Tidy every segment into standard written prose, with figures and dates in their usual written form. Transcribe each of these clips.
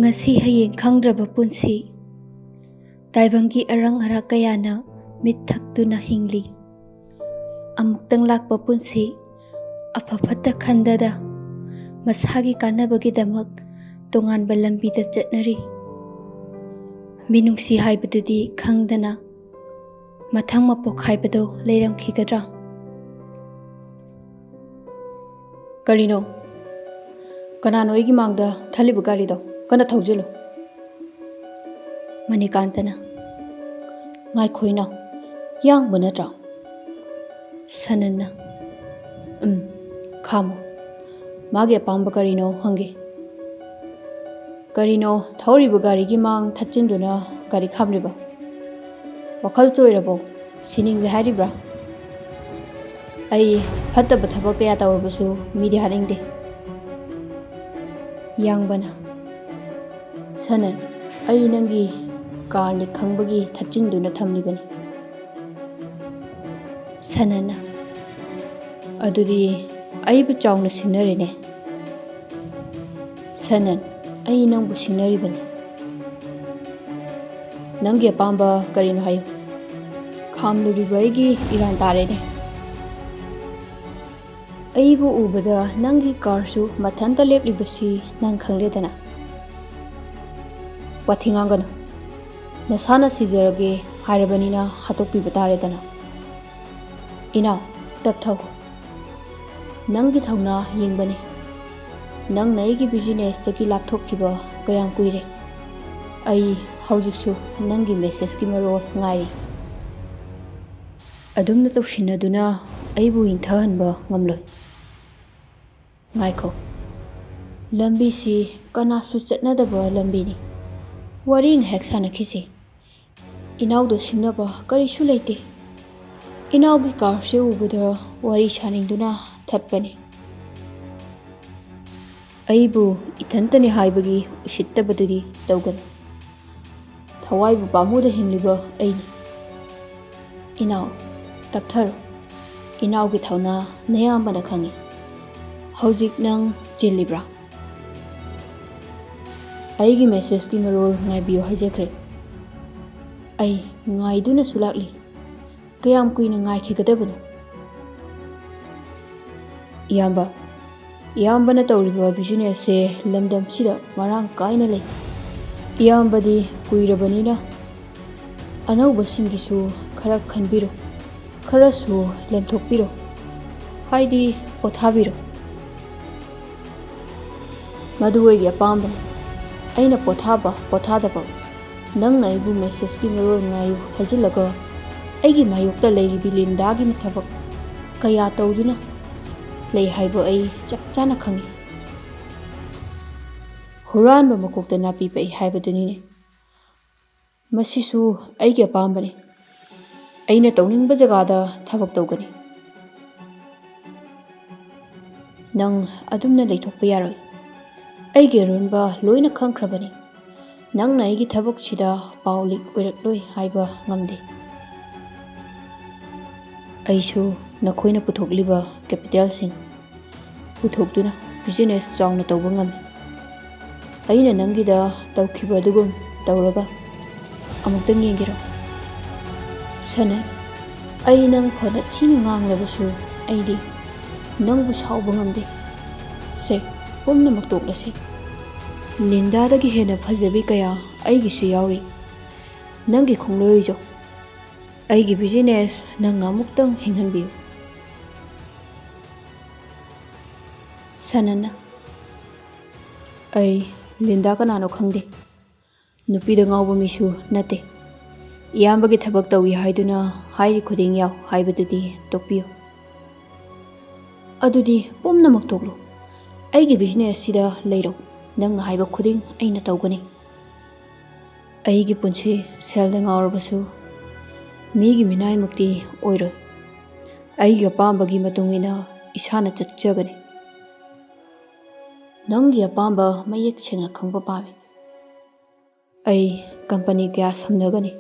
ngasi hayeng khangdraba punsi taibangi arang ara kayana mit thakduna hingli amuktang lakpa punsi afafatta khandada masagi kanabagi damak tonganba lambida chatnari minungsi haibadudi khangdana mathang mapok haibado leiramkhigadra karino kanano igi mangda thalibu garido kana thaujilu manikantana ngai khoina yang banatra sanana khamo mage pamba karino hange karino thauribu gari gi mang thachinduna gari khamriba wakhal choirabo sining le haribra ai phatta batha kaya tawrbasu midi haringde yang bana sanan ai nangi karni khangbagi thachinduna thamlibani sanana adudi ai bu chawna sinarine sanan ai nang bu sinaribani nangi apamba karino hayo khamluribaigi iran tarene ai bu ubada nangi karsu mathanta leplibasi nang khangledana wathingangano nasana sizarage harabanina hatokpi bataredana ina tapthau nangi thauna yengbani nang naigi business taki lapthokkiba kayam kuire ai haujiksu nangi message ki maro ngari adumna tawshinaduna aibu inthahanba ngamloi ngaikho lambi si kanasu chatnadaba lambi ni waring heksana khisi inaw do singnaba karisu leite inaw gi car se ubada wari shaningduna thatpani aibu ithantani haibagi usittabadudi tawgan thawaibu pamuda hingliba aini inaw tapthar inaw gi thawna nayambana khangi haujik nang jillibra aigi message ki marol ngai bio hajakre ai ngai duna sulakli kayam kuina ngai khigadabano iyamba na tawriba business se lamdam sida marang kaina lei iyamba di kuirabanina anauba singisu khara khanbiro khara su lemthokpiro haidi pothabiro maduwegi apambani aina pothadaba nangna ibu message ki marol ngayu hajilaga aigi mayukta leiribi lindagi mathabak kaya tawduna lei haibo ai chapchana khangi huranba makokta napi pai haibadunine masisu aigi apambani aina tawningba jagada thabak tawgani nang adumna leithokpa yaroi aigi runba loina khangkhrabani nangna aigi thabak sida paulik oirakloi haiba ngamde aisu nakhoina puthokliba capital sing puthokduna business chawna tawba ngami aina nangida tawkhiba dugum tawraga amuktang yengiro sana ai nang phana thina nganglabasu aidi nangbu sauba ngamde se pomna maktokla se linda dagi hena phajabi kaya aigi su yauri nangi khongloi jo aigi business nang amuktang hinghanbiu sanana ai linda kanano khangde nupida ngawba misu nate iyambagi thabak tawi haiduna hairi khuding yaw haibadudi tokpiyo adudi pomna maktoklo aigi business sida leiro nangna haiba khuding aina tawgani aigi punchi selda ngawrbasu migi minai mukti oiro aiga pambagi matungina isana chachagani nangi apamba mayek sengna khangba pami ai company kya samnagani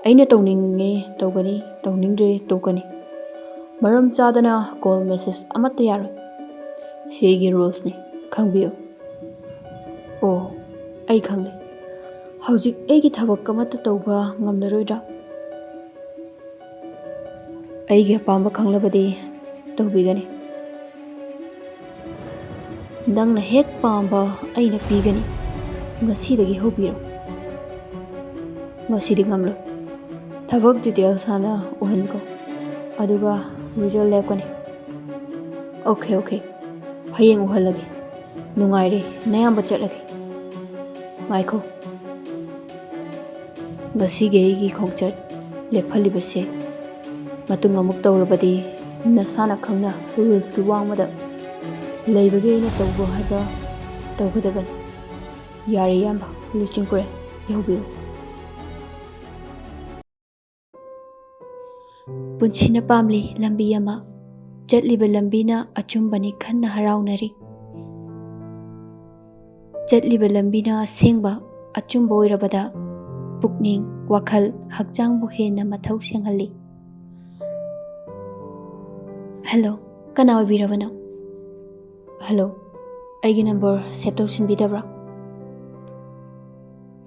ꯑꯩꯅ ꯇꯧꯅꯤꯡꯉꯦ ꯇꯧꯒꯅꯤ, ꯇꯧꯅꯤꯡꯗ꯭ꯔꯦ ꯇꯣꯛꯀꯅꯤ. ꯃꯔꯝ ꯆꯥꯗꯅ call message ꯑꯃꯠꯇ ꯌꯥꯔꯣꯏ. ꯁꯤ ꯑꯩꯒꯤ ꯔꯨꯜꯁꯅꯤ, ꯈꯪꯕꯤꯌꯨ. ꯑꯣ, ꯑꯩ ꯈꯪꯂꯦ. ꯍꯧꯖꯤꯛ ꯑꯩꯒꯤ ꯊꯕꯛ ꯑꯃꯠꯇ ꯇꯧꯕ ꯉꯝꯂꯔꯣꯏꯗ꯭ꯔꯥ? ꯑꯩꯒꯤ ꯑꯄꯥꯝꯕ ꯈꯪꯂꯕꯗꯤ ꯇꯧꯕꯤꯒꯅꯤ. ꯅꯪꯅ ꯍꯦꯛ ꯄꯥꯝꯕ ꯑꯩꯅ ꯄꯤꯒꯅꯤ. ꯉꯁꯤꯗꯒꯤ ꯍꯧꯕꯤꯔꯣ. ꯉꯁꯤꯗꯤ ꯉꯝꯂꯣꯏ. ꯊꯕꯛ ꯗꯤꯇꯦꯜꯁ ꯍꯥꯟꯅ ꯎꯍꯟꯈꯣ, ꯑꯗꯨꯒ ꯔꯤꯖꯜ ꯂꯦꯞꯀꯅꯤ. ꯑꯣꯀꯦ. ꯍꯌꯦꯡ ꯎꯍꯜꯂꯒꯦ. ꯅꯨꯡꯉꯥꯏꯔꯦ, ꯅꯌꯥꯝꯕ ꯆꯠꯂꯒꯦ. ꯉꯥꯏꯈꯣ. ꯉꯁꯤꯒꯤ ꯑꯩꯒꯤ ꯈꯣꯡꯆꯠ ꯂꯦꯞꯍꯜꯂꯤꯕꯁꯦ ꯃꯇꯨꯡ ꯑꯃꯨꯛ ꯇꯧꯔꯕꯗꯤ ꯅꯁꯥꯅ ꯈꯪꯅ ꯔꯨꯜꯁꯀꯤ ꯋꯥꯡꯃꯗ ꯂꯩꯕꯒꯤ ꯑꯩꯅ ꯇꯧꯕ ꯍꯥꯏꯕ ꯇꯧꯒꯗꯕꯅꯤ. ꯌꯥꯔꯦ ꯏꯌꯥꯝꯕ, ꯂꯨꯆꯤꯡꯄꯨꯔꯦꯜ, ꯌꯧꯕꯤꯔꯣ. ꯄꯨꯟꯁꯤꯅ ꯄꯥꯝꯂꯤ ꯂꯝꯕꯤ ꯑꯃ, ꯆꯠꯂꯤꯕ ꯂꯝꯕꯤꯅ ꯑꯆꯨꯝꯕꯅꯤ ꯈꯟꯅ ꯍꯔꯥꯎꯅꯔꯤ. ꯆꯠꯂꯤꯕ ꯂꯝꯕꯤꯅ ꯑꯁꯦꯡꯕ ꯑꯆꯨꯝꯕ ꯑꯣꯏꯔꯕꯗ ꯄꯨꯛꯅꯤꯡ, ꯋꯥꯈꯜ, ꯍꯛꯆꯥꯡꯕꯨ ꯍꯦꯟꯅ ꯃꯊꯧ ꯁꯦꯡꯍꯜꯂꯤ. ꯍꯦꯜꯂꯣ, ꯀꯅꯥ ꯑꯣꯏꯕꯤꯔꯕꯅꯣ? ꯍꯦꯜꯂꯣ, ꯑꯩꯒꯤ ꯅꯝꯕꯔ ꯁꯦꯚ ꯇꯧꯁꯤꯟꯕꯤꯗꯕ꯭ꯔꯥ?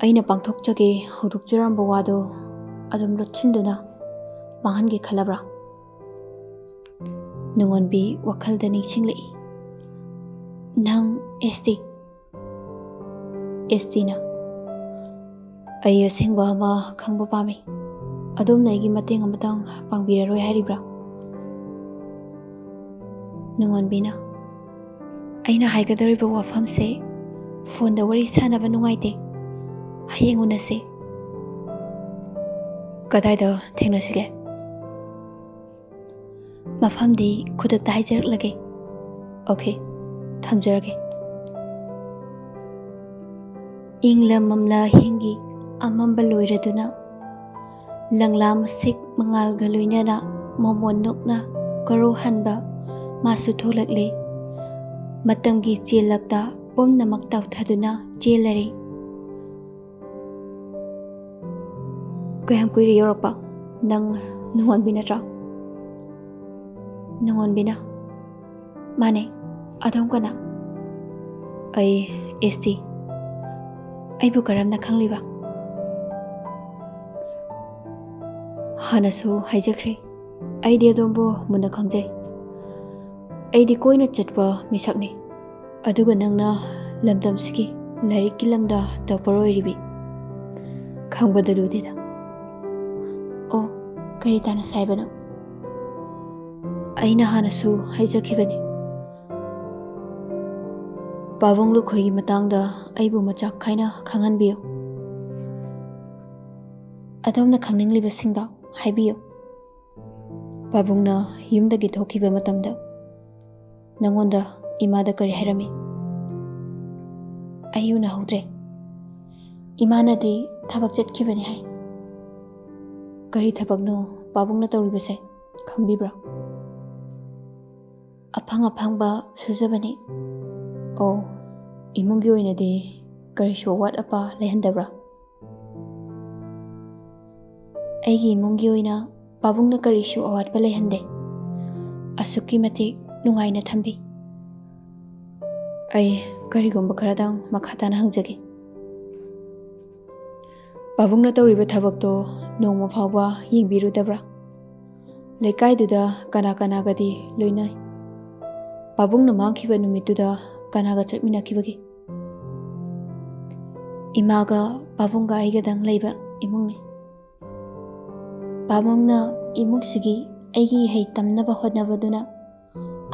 ꯑꯩꯅ ꯄꯥꯡꯊꯣꯛꯆꯒꯦ ꯍꯧꯗꯣꯛꯆꯔꯝꯕ ꯋꯥꯗꯣ ꯑꯗꯨꯝ ꯂꯣꯠꯁꯤꯟꯗꯨꯅ ꯃꯥꯡꯍꯟꯒꯦ ꯈꯜꯂꯕ꯭ꯔꯥ? ꯅꯨꯡꯉꯣꯟꯕꯤ ꯋꯥꯈꯜꯗ ꯅꯤꯡꯁꯤꯡꯂꯛꯏ. ꯅꯪ ꯑꯦꯁꯇꯤꯅ. ꯑꯩ ꯑꯁꯦꯡꯕ ꯑꯃ ꯈꯪꯕ ꯄꯥꯝꯃꯤ. ꯑꯗꯣꯝꯅ ꯑꯩꯒꯤ ꯃꯇꯦꯡ ꯑꯃꯇꯪ ꯄꯥꯡꯕꯤꯔꯔꯣꯏ ꯍꯥꯏꯔꯤꯕ꯭ꯔꯥ? ꯅꯨꯡꯉꯣꯟꯕꯤꯅ. ꯑꯩꯅ ꯍꯥꯏꯒꯗꯧꯔꯤꯕ ꯋꯥꯐꯝꯁꯦ ꯐꯣꯟꯗ ꯋꯥꯔꯤ ꯁꯥꯟꯅꯕ ꯅꯨꯡꯉꯥꯏꯇꯦ. ꯍꯌꯦꯡ ꯎꯅꯁꯦ. ꯀꯗꯥꯏꯗ ꯊꯦꯡꯅꯁꯤꯒꯦ? ꯃꯐꯝꯗꯤ ꯈꯨꯗꯛꯇ ꯍꯥꯏꯖꯔꯛꯂꯒꯦ. ꯑꯣꯀꯦ, ꯊꯝꯖꯔꯒꯦ. ꯏꯪꯂ ꯃꯝꯂ ꯍꯤꯡꯒꯤ ꯑꯃꯝꯕ ꯂꯣꯏꯔꯗꯨꯅ ꯂꯪꯂꯥ ꯃꯁꯤꯛ ꯃꯉꯥꯜꯒ ꯂꯣꯏꯅꯅ ꯃꯣꯃꯣꯟ ꯅꯣꯛꯅ ꯀꯔꯣꯍꯟꯕ ꯃꯥꯁꯨ ꯊꯣꯛꯂꯛꯂꯦ. ꯃꯇꯝꯒꯤ ꯆꯦꯜꯂꯛꯇ ꯄꯨꯝꯅꯃꯛ ꯇꯥꯎꯊꯗꯨꯅ ꯆꯦꯜꯂꯔꯦ. ꯀꯌꯥꯝ ꯀꯨꯏꯔꯦ ꯌꯧꯔꯛꯄ? ꯅꯪ ꯅꯨꯡꯉꯣꯟꯕꯤ ꯅꯠꯇ꯭ꯔꯥ? ꯅꯨꯡꯉꯣꯟꯕꯤꯅ. ꯃꯥꯅꯦ, ꯑꯗꯣꯝ ꯀꯅꯥ? ꯑꯩ ꯑꯦꯁꯇꯤ. ꯑꯩꯕꯨ ꯀꯔꯝꯅ ꯈꯪꯂꯤꯕ? ꯍꯥꯟꯅꯁꯨ ꯍꯥꯏꯖꯈ꯭ꯔꯦ, ꯑꯩꯗꯤ ꯑꯗꯣꯝꯕꯨ ꯃꯨꯟꯅ ꯈꯪꯖꯩ. ꯑꯩꯗꯤ ꯀꯣꯏꯅ ꯆꯠꯄ ꯃꯤꯁꯛꯅꯤ. ꯑꯗꯨꯒ ꯅꯪꯅ ꯂꯝꯗꯝꯁꯤꯒꯤ ꯂꯥꯏꯔꯤꯛꯀꯤ ꯂꯝꯗ ꯇꯣꯞꯄꯔ ꯑꯣꯏꯔꯤꯕꯤ. ꯈꯪꯕꯗ ꯂꯨꯗꯦꯗ. ꯑꯣ, ꯀꯔꯤ ꯇꯥꯟꯅꯁꯦ ꯍꯥꯏꯕꯅꯣ? ꯑꯩꯅ ꯍꯥꯟꯅꯁꯨ ꯍꯥꯏꯖꯈꯤꯕꯅꯤ. ꯄꯥꯕꯨꯡ ꯂꯨꯈꯣꯏꯒꯤ ꯃꯇꯥꯡꯗ ꯑꯩꯕꯨ ꯃꯆꯥꯛ ꯈꯥꯏꯅ ꯈꯪꯍꯟꯕꯤꯌꯨ. ꯑꯗꯣꯝꯅ ꯈꯪꯅꯤꯡꯂꯤꯕꯁꯤꯡꯗꯣ ꯍꯥꯏꯕꯤꯌꯨ. ꯄꯥꯕꯨꯡꯅ ꯌꯨꯝꯗꯒꯤ ꯊꯣꯛꯈꯤꯕ ꯃꯇꯝꯗ ꯅꯪꯉꯣꯟꯗ ꯏꯃꯥꯗ ꯀꯔꯤ ꯍꯥꯏꯔꯝꯃꯤ? ꯑꯩ ꯎꯅꯍꯧꯗ꯭ꯔꯦ. ꯏꯃꯥꯅꯗꯤ ꯊꯕꯛ ꯆꯠꯈꯤꯕꯅꯤ ꯍꯥꯏ. ꯀꯔꯤ ꯊꯕꯛꯅꯣ ꯄꯥꯕꯨꯡꯅ ꯇꯧꯔꯤꯕꯁꯦ ꯈꯪꯕꯤꯕ꯭ꯔꯥ? ꯑꯐꯪ-ꯑꯐꯪꯕ ꯁꯨꯖꯕꯅꯤ. ꯑꯣ, ꯏꯃꯨꯡꯒꯤ ꯑꯣꯏꯅꯗꯤ ꯀꯔꯤꯁꯨ ꯑꯋꯥꯠ ꯑꯄꯥ ꯂꯩꯍꯟꯗꯕ꯭ꯔꯥ? ꯑꯩꯒꯤ ꯏꯃꯨꯡꯒꯤ ꯑꯣꯏꯅ ꯄꯥꯕꯨꯡꯅ ꯀꯔꯤꯁꯨ ꯑꯋꯥꯠꯄ ꯂꯩꯍꯟꯗꯦ. ꯑꯁꯨꯛꯀꯤ ꯃꯇꯤꯛ ꯅꯨꯡꯉꯥꯏꯅ ꯊꯝꯕꯤ. ꯑꯩ ꯀꯔꯤꯒꯨꯝꯕ ꯈꯔꯗꯪ ꯃꯈꯥ ꯇꯥꯅ ꯍꯪꯖꯒꯦ. ꯄꯥꯕꯨꯡꯅ ꯇꯧꯔꯤꯕ ꯊꯕꯛꯇꯣ ꯅꯣꯡꯃ ꯐꯥꯎꯕ ꯌꯦꯡꯕꯤꯔꯨꯗꯕ꯭ꯔꯥ? ꯂꯩꯀꯥꯏꯗꯨꯗ ꯀꯅꯥ ꯀꯅꯥꯒꯗꯤ ꯂꯣꯏꯅꯩ? ꯄꯥꯕꯨꯡꯅ ꯃꯥꯡꯈꯤꯕ ꯅꯨꯃꯤꯠꯇꯨꯗ ꯀꯅꯥꯒ ꯆꯠꯃꯤꯟꯅꯈꯤꯕꯒꯦ? ꯏꯃꯥꯒ ꯄꯥꯕꯨꯡꯒ ꯑꯩꯒꯗꯪ ꯂꯩꯕ ꯏꯃꯨꯡꯅꯤ. ꯄꯥꯕꯨꯡꯅ ꯏꯃꯨꯡꯁꯤꯒꯤ ꯑꯩꯒꯤ ꯏꯍꯩ ꯇꯝꯅꯕ ꯍꯣꯠꯅꯕꯗꯨꯅ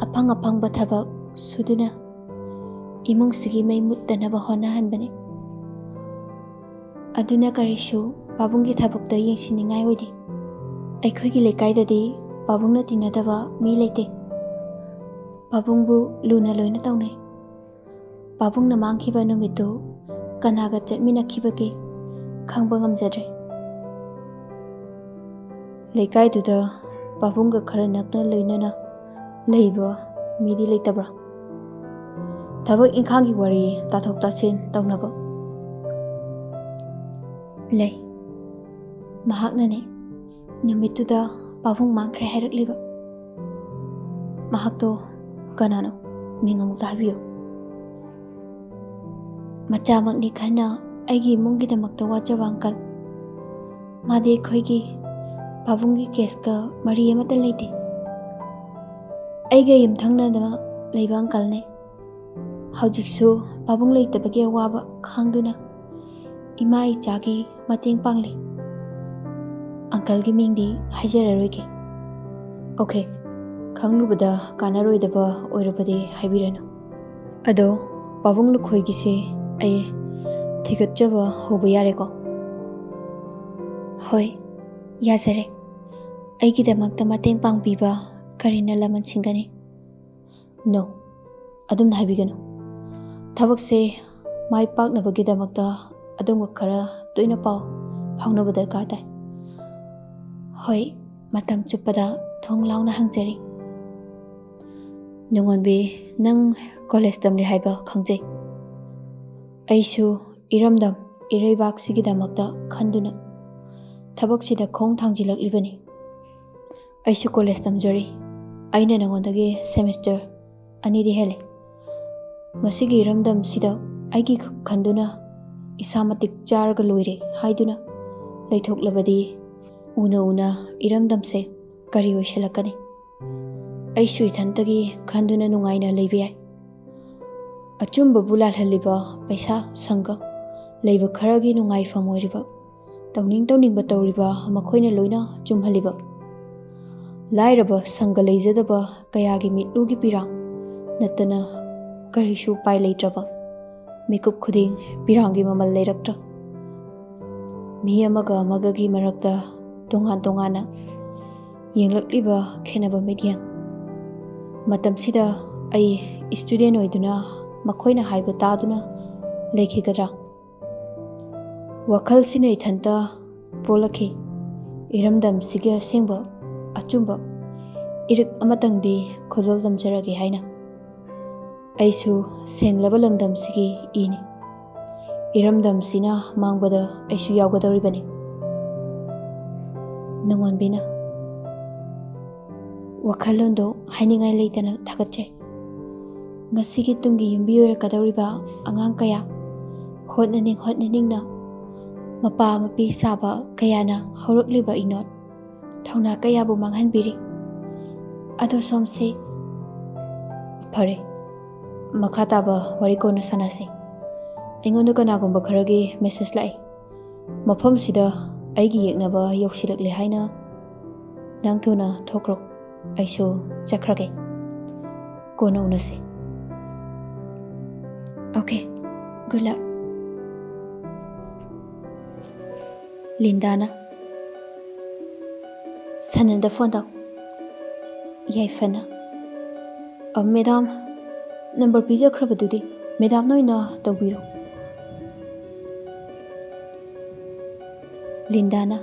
ꯑꯐꯪ-ꯑꯐꯪꯕ ꯊꯕꯛ ꯁꯨꯗꯨꯅ ꯏꯃꯨꯡꯁꯤꯒꯤ ꯃꯩ ꯃꯨꯠꯇꯅꯕ ꯍꯣꯠꯅꯍꯟꯕꯅꯤ. ꯑꯗꯨꯅ ꯀꯔꯤꯁꯨ ꯄꯥꯕꯨꯡꯒꯤ ꯊꯕꯛꯇ ꯌꯦꯡꯁꯤꯟꯅꯤꯡꯉꯥꯏ ꯑꯣꯏꯗꯦ. ꯑꯩꯈꯣꯏꯒꯤ ꯂꯩꯀꯥꯏꯗꯗꯤ ꯄꯥꯕꯨꯡꯅ ꯇꯤꯟꯅꯗꯕ ꯃꯤ ꯂꯩꯇꯦ. ꯄꯥꯕꯨꯡꯕꯨ ꯂꯨꯅ ꯂꯣꯏꯅ ꯇꯧꯅꯩ. ꯄꯥꯕꯨꯡꯅ ꯃꯥꯡꯈꯤꯕ ꯅꯨꯃꯤꯠꯇꯨ ꯀꯅꯥꯒ ꯆꯠꯃꯤꯟꯅꯈꯤꯕꯒꯦ ꯈꯪꯕ ꯉꯝꯖꯗ꯭ꯔꯦ. ꯂꯩꯀꯥꯏꯗꯨꯗ ꯄꯥꯕꯨꯡꯒ ꯈꯔ ꯅꯛꯅ ꯂꯣꯏꯅꯅ ꯂꯩꯕ ꯃꯤꯗꯤ ꯂꯩꯇꯕ꯭ꯔꯥ? ꯊꯕꯛ ꯏꯪꯈꯥꯡꯒꯤ ꯋꯥꯔꯤ ꯇꯥꯊꯣꯛ ꯇꯥꯁꯤꯟ ꯇꯧꯅꯕ? ꯂꯩ. mahaknane numituda pabung mangkre hairakleba. Mahakto kanano mingamuk habiyo. Machamakni khana aigi imungidamakta wajaba uncle. Madi khoigi pabungi keska mari amata leite. Aiga yumthangnada leiba uncle ne. Haujiksu pabung leitabagi awaba khangduna ima ichagi mateng pangli. Uncle gi mingdi haijararoige. Okay, khanglubada kanaroidaba oirabadi haibirano. Ado pabung lukhoigi se ai thigatjaba hoba yareko. Hoi, yazare. Aigidamakta mateng pangbiba karina laman singani. No, adum habigano. Thabak se mai paknabagidamakta adumga khara toina paw phaunaba darkar tai. Hoi, matam chupada thong launa hangjari. Nungonbi nang college tamli haiba khangjai. Aisu iramdam ireibak sigidamakta khanduna thabak sida khong thangjilaklibani. Aisu college tamjari. Aina nangondagi semester anidi hele. Ngasigi iramdam sida aigi khanduna isamatik charga loire haiduna leithoklabadi una iramdam se kari oiselakani. Aisu ithantagi khanduna nungaina leibiyai. Achumba bulal haliba paisa sangga leiba kharagi nungai famoiriba tawning batawriba makhoina loina chumhaliba lairaba sangga leijadaba kayagi mitlugi pirang natana karisu pai leitraba mikup khuding pirangi mamal leiraktra mi amaga amagagi marakta tongana yenglakliba khenaba mediang matamsida ai student oiduna makhoina haiba taduna lekhigadra wakhal sina ithanta polakhi iramdam siga sengba achumba irik amatangdi khudol damjarage haina aisu senglaba lamdam sigi ini iramdam sina mangbada aisu yawgadoribani nangonbina wakhalondo hainingai leitana thagachai ngasigi tungi yumbi oirakadoriba angang kaya hotnaningna mapa mapi saba kayana horakliba inot thauna kayabu manghanbiri ado somse phare makhataba warikona sanase aingonda kanagumba kharagi message lai mafam sida aigi yeknaba yoksilakle haina nangthuna thokro aiso chakrage kona unase. Okay, good luck. Lindana. Sananda phone tau. Yai fana. Madam, number pizza krabadudi. Madam noina tawbiro. Lindana.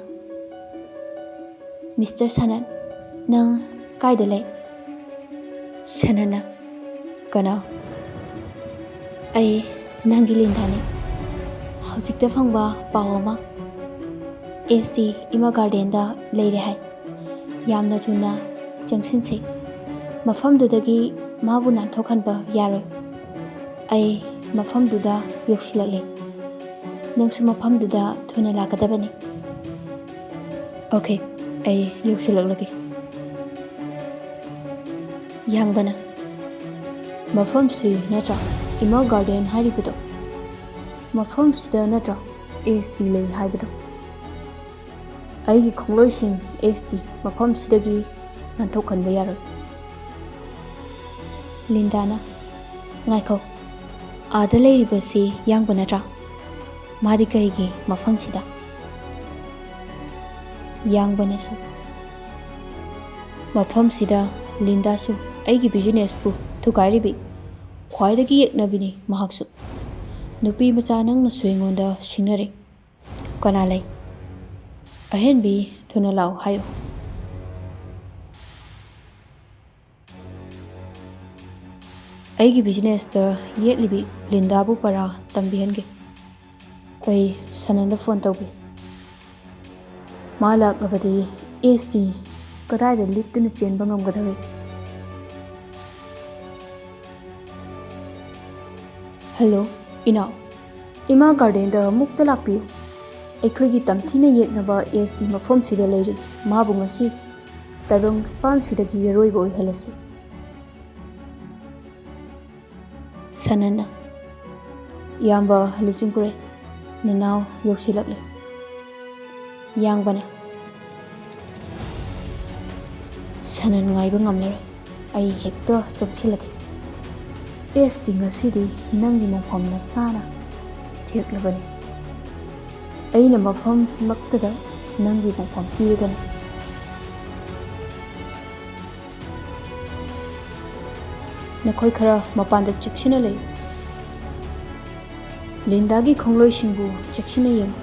Mr. Sanan, nang kaida lay. Sanana. Kana. Ai nangi lindane hausikta phangba pawama ST ima garden da leire hai yamna thuna jangsin se mafam dudagi mabu nan thokhanba yaroi ai mafam duda yoksilale nangsu mafam duda thuna lakadabani. Okay, ai yoksilaklage yangbana mafam si natra ima garden hairibado mafam sida natra ST lei haibado aigi khongloising ST mafam sidagi nanthokhanba yaroi. Lindana ngaikho ada leiribasi yangba natra madi karigi mafam sida yangbanasu mafam sida Lindasu aigi business pu thukairibi khwaidagi yeknabini mahaksu nupi macha nangna suingonda singnare kana lay ahenbi thuna law hayo. Aigi business ta yetlibi Linda bu para tambihange koi sananda phone tawbi ꯃꯥ ꯂꯥꯛꯂꯕꯗꯤ ꯑꯦꯁꯇꯤ ꯀꯗꯥꯏꯗ ꯂꯤꯠꯇꯨꯅ ꯆꯦꯟꯕ ꯉꯝꯒꯗꯧꯔꯤ? Hello ꯏꯅꯥꯎ, ꯏꯃꯥ ꯒꯥꯔꯗꯦꯟꯗ ꯑꯃꯨꯛꯇ ꯂꯥꯛꯄꯤꯌꯨ꯫ ꯑꯩꯈꯣꯏꯒꯤ ꯇꯝꯊꯤꯅ ꯌꯦꯛꯅꯕ ꯑꯦꯁꯇꯤ ꯃꯐꯝꯁꯤꯗ ꯂꯩꯔꯤ꯫ ꯃꯥꯕꯨ ꯉꯁꯤ ꯇꯥꯏꯕꯪꯄꯥꯟꯁꯤꯗꯒꯤ ꯑꯔꯣꯏꯕ ꯑꯣꯏꯍꯜꯂꯁꯤ꯫ ꯁꯅꯟꯅ, ꯏꯌꯥꯝꯕ ꯂꯨꯆꯤꯡꯄꯨꯔꯦꯟ, ꯅꯅꯥꯎ ꯌꯧꯁꯤꯜꯂꯛꯂꯦ꯫ ꯌꯥꯡꯕꯅ, ꯁꯅꯟ ꯉꯥꯏꯕ ꯉꯝꯂꯔꯣꯏ, ꯑꯩ ꯍꯦꯛꯇ ꯆꯪꯁꯤꯜꯂꯒꯦ꯫ ꯑꯦꯁꯇꯤ ꯉꯁꯤꯗꯤ ꯅꯪꯒꯤ ꯃꯣꯡꯐꯝ ꯅꯁꯥꯅ ꯊꯦꯛꯂꯕꯅꯤ꯫ ꯑꯩꯅ ꯃꯐꯝꯁꯤꯃꯛꯇꯗ ꯅꯪꯒꯤ ꯃꯣꯡꯐꯝ ꯄꯤꯔꯒꯅꯤ꯫ ꯅꯈꯣꯏ ꯈꯔ ꯃꯄꯥꯟꯗ ꯆꯦꯛꯁꯤꯟꯅ ꯂꯩꯌꯨ꯫ ꯂꯤꯟꯗꯥꯒꯤ ꯈꯣꯡꯂꯣꯏꯁꯤꯡꯕꯨ ꯆꯦꯛꯁꯤꯟꯅ ꯌꯦꯡꯉꯨ꯫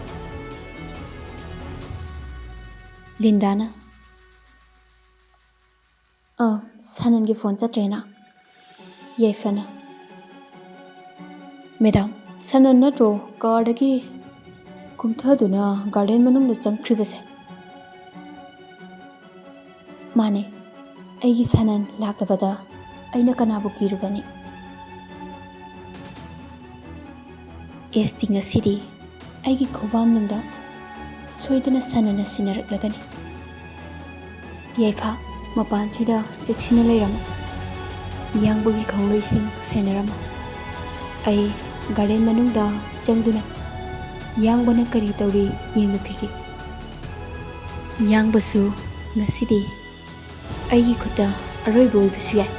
ꯂꯤꯟꯗꯥꯅ, ꯁꯅꯟꯒꯤ ꯐꯣꯟ ꯆꯠꯇ꯭ꯔꯦꯅ? ꯌꯥꯏꯐꯅ, ꯃꯦꯗꯥꯝ, ꯁꯅꯟ ꯅꯠꯇ꯭ꯔꯣ ꯀꯥꯔꯗꯒꯤ ꯀꯨꯝꯊꯗꯨꯅ ꯒꯥꯔꯗꯦꯟ ꯃꯅꯨꯡꯗ ꯆꯪꯈ꯭ꯔꯤꯕꯁꯦ? ꯃꯥꯅꯦ, ꯑꯩꯒꯤ ꯁꯅꯟ ꯂꯥꯛꯂꯕꯗ ꯑꯩꯅ ꯀꯅꯥꯕꯨ ꯀꯤꯔꯨꯒꯅꯤ? ꯑꯦꯁꯇꯤ ꯉꯁꯤꯗꯤ ꯑꯩꯒꯤ ꯈꯨꯕꯥꯝꯅꯨꯡꯗ ꯁꯣꯏꯗꯅ ꯁꯅꯟꯅ ꯁꯤꯟꯅꯔꯛꯂꯒꯅꯤ꯫ ꯌꯥꯏꯐ, ꯃꯄꯥꯟꯁꯤꯗ ꯆꯦꯛꯁꯤꯟꯅ ꯂꯩꯔꯝꯃꯨ꯫ ꯌꯥꯡꯕꯒꯤ ꯈꯣꯡꯂꯣꯏꯁꯤꯡ ꯁꯦꯟꯅꯔꯝꯃꯨ꯫ ꯑꯩ ꯒꯥꯔꯗꯦꯟ ꯃꯅꯨꯡꯗ ꯆꯪꯗꯨꯅ ꯌꯥꯡꯕꯅ ꯀꯔꯤ ꯇꯧꯔꯤ ꯌꯦꯡꯂꯨꯈꯤꯒꯦ꯫ ꯌꯥꯡꯕꯁꯨ ꯉꯁꯤꯗꯤ ꯑꯩꯒꯤ ꯈꯨꯠꯇ ꯑꯔꯣꯏꯕ ꯑꯣꯏꯕꯁꯨ ꯌꯥꯏ꯫